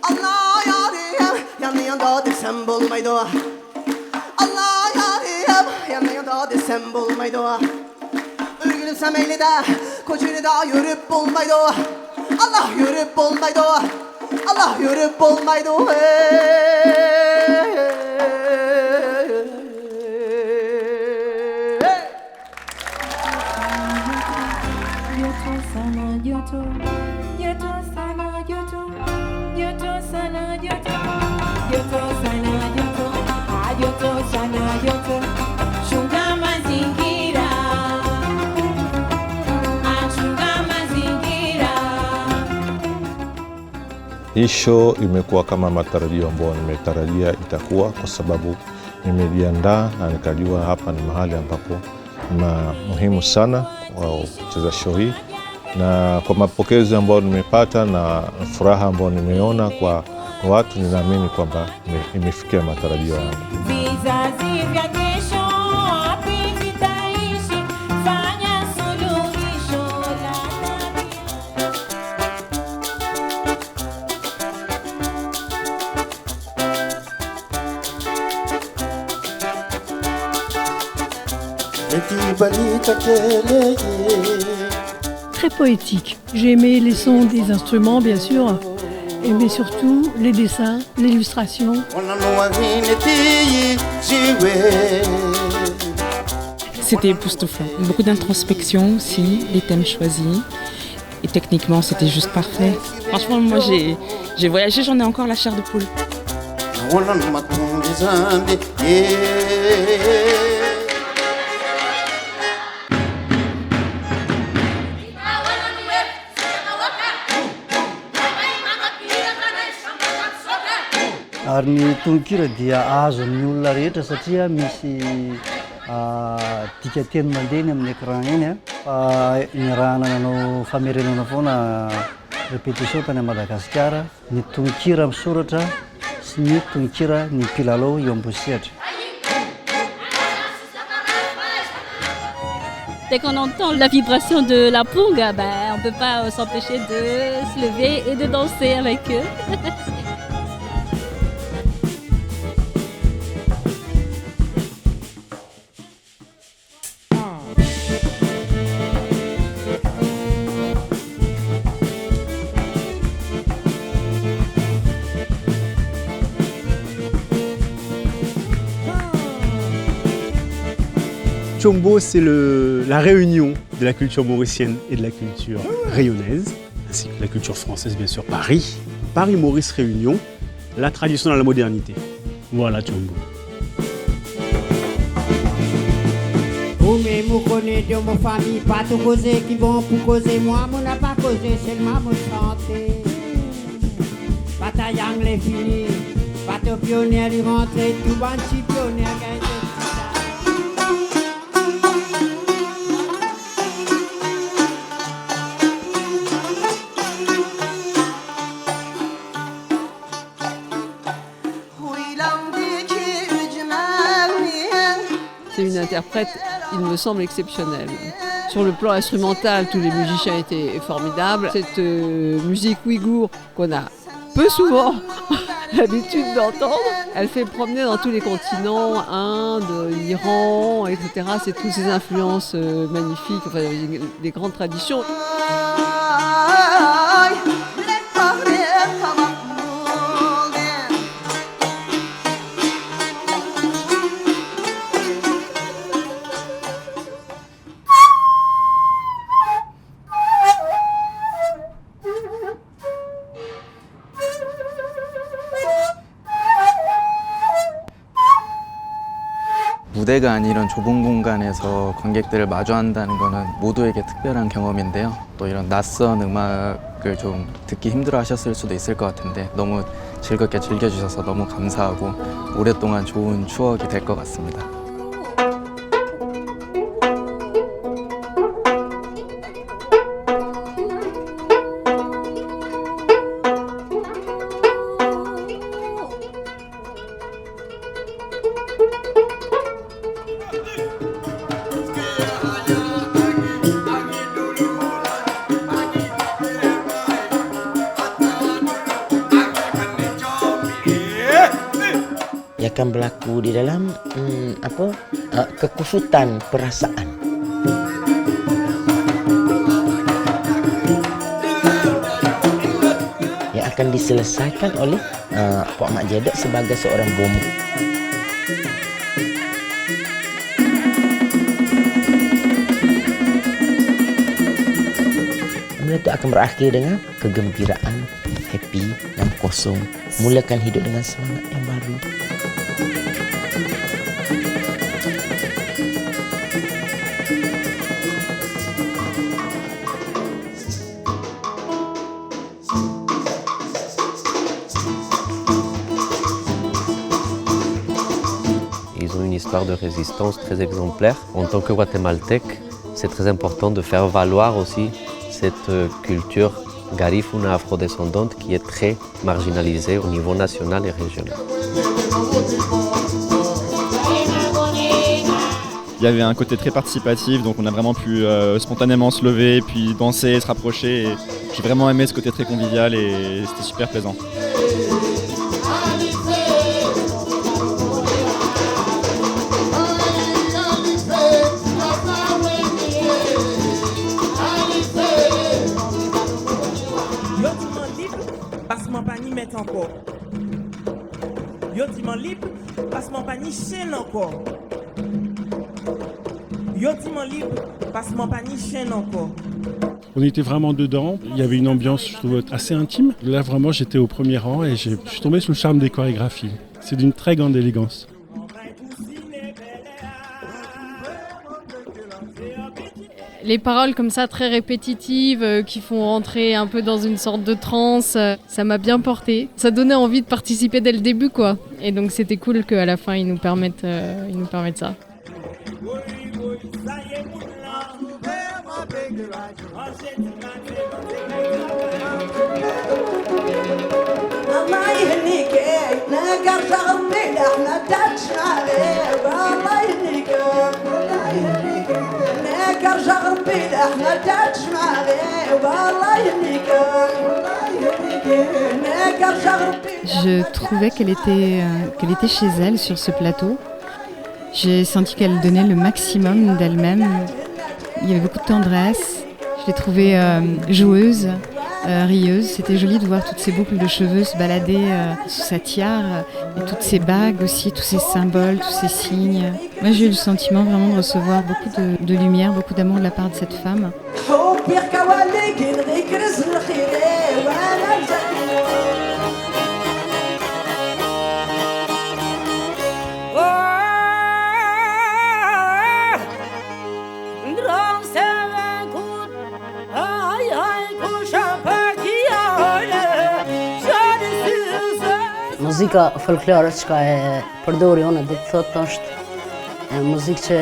Allah yarim yanında desem bulmaydı. Allah yarim yanında desem bulmaydı. Örgülüsem eylide kocunu da yürüp bulmaydı. Allah yürüp bulmaydı. Allah yürüp bulmaydı. Hii show imekuwa kama matarajio ambayo nimetarajia itakuwa, kwa sababu nimejiandaa na nikajua hapa ni mahali ambapo na muhimu sana kwa kucheza show hii, na kwa mapokezi ambayo nimepata na furaha ambayo nimeona kwa watu, ninaamini kwamba imefikia matarajio yangu. Très poétique. J'ai aimé les sons des instruments, bien sûr, mais surtout les dessins, l'illustration. C'était époustouflant. Beaucoup d'introspection aussi, les thèmes choisis. Et techniquement, c'était juste parfait. Franchement, moi, j'ai voyagé, j'en ai encore la chair de poule. Ary ny tononkira dia azon'ny olona rehetra satria misy dikateny mandeha ny amin'ny écran eny fa ny raha nanao famerenana foana répétition tany Madagasikara, ny tononkira misoratra sy ny tononkira ny mpilalao eo ambony sehatra. Dès qu'on entend la vibration de la punga, on ne peut pas s'empêcher de se lever et de danser avec eux. Chombo, c'est la réunion de la culture mauricienne et de la culture rayonnaise, ainsi que la culture française, bien sûr, Paris. Paris-Maurice Réunion, la tradition dans la modernité. Voilà Chombo. Vous-même, vous connaissez de ma famille, pas tout causer qui vont pour causer. Moi, mon n'a pas causé, seulement mon chanter. Bataille anglais fini, bateau pionnier y rentrer, tout bon petit pionnier gagné. C'est une interprète, il me semble, exceptionnelle. Sur le plan instrumental, tous les musiciens étaient formidables. Cette musique ouïghour qu'on a peu souvent l'habitude d'entendre, elle fait promener dans tous les continents, Inde, Iran, etc. C'est toutes ces influences magnifiques, enfin, des grandes traditions. 무대가 아닌 이런 좁은 공간에서 관객들을 마주한다는 거는 모두에게 특별한 경험인데요. 또 이런 낯선 음악을 좀 듣기 힘들어 하셨을 수도 있을 것 같은데 너무 즐겁게 즐겨주셔서 너무 감사하고 오랫동안 좋은 추억이 될 것 같습니다. akan berlaku di dalam kekusutan perasaan. Yang akan diselesaikan oleh Pak Mak Jedok sebagai seorang bomo. Itu akan berakhir dengan kegembiraan, happy dan kosong. Mulakan hidup dengan semangat yang baru. Ils ont une histoire de résistance très exemplaire. En tant que Guatémaltèque, c'est très important de faire valoir aussi cette culture garifuna afrodescendante qui est très marginalisée au niveau national et régional. Il y avait un côté très participatif, donc on a vraiment pu spontanément se lever, puis danser, se rapprocher. Et j'ai vraiment aimé ce côté très convivial et c'était super plaisant. Encore. Yo di man libre parce mon pas ni chaîne encore. Yo di man libre parce mon pas ni chaîne encore. On était vraiment dedans, il y avait une ambiance je trouve assez intime. Là vraiment j'étais au premier rang et je suis tombé sous le charme des chorégraphies. C'est d'une très grande élégance. Les paroles comme ça très répétitives qui font rentrer un peu dans une sorte de transe, ça m'a bien porté. Ça donnait envie de participer dès le début quoi. Et donc c'était cool qu'à la fin ils nous permettent ça. Je trouvais qu'elle était chez elle sur ce plateau. J'ai senti qu'elle donnait le maximum d'elle-même. Il y avait beaucoup de tendresse. Je l'ai trouvée joueuse, rieuse. C'était joli de voir toutes ces boucles de cheveux se balader sous sa tiare et toutes ces bagues aussi, tous ces symboles, tous ces signes. Moi, j'ai eu le sentiment vraiment de recevoir beaucoup de lumière, beaucoup d'amour de la part de cette femme. Muzika folklore që e përdori unë dhe të thotë është muzikë që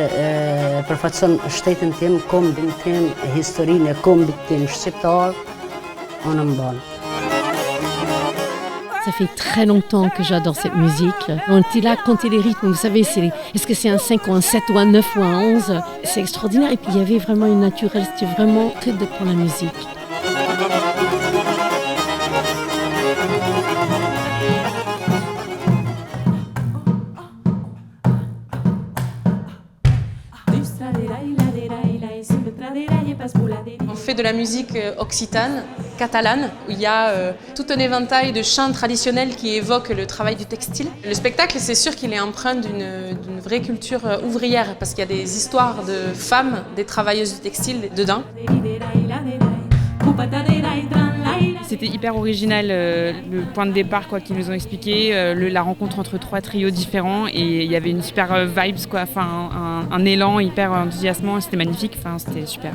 përfaqëson shtetin tim, kombin tim, historinë e kombit tim shqiptar, unë më banë. Ça fait très longtemps que j'adore cette musique. On est là, compter les rythmes, vous savez, est-ce que c'est un 5 ou un 7 ou un 9 ou un 11 C'est extraordinaire. Et puis il y avait vraiment une naturelle, c'était vraiment très de pour la musique. On fait de la musique occitane, catalane, où il y a tout un éventail de chants traditionnels qui évoquent le travail du textile. Le spectacle, c'est sûr qu'il est empreint d'une vraie culture ouvrière, parce qu'il y a des histoires de femmes, des travailleuses du textile dedans. C'était hyper original, le point de départ qu'ils nous ont expliqué, la rencontre entre 3 trios différents et il y avait une super vibes, un élan hyper enthousiasmant, c'était magnifique, c'était super.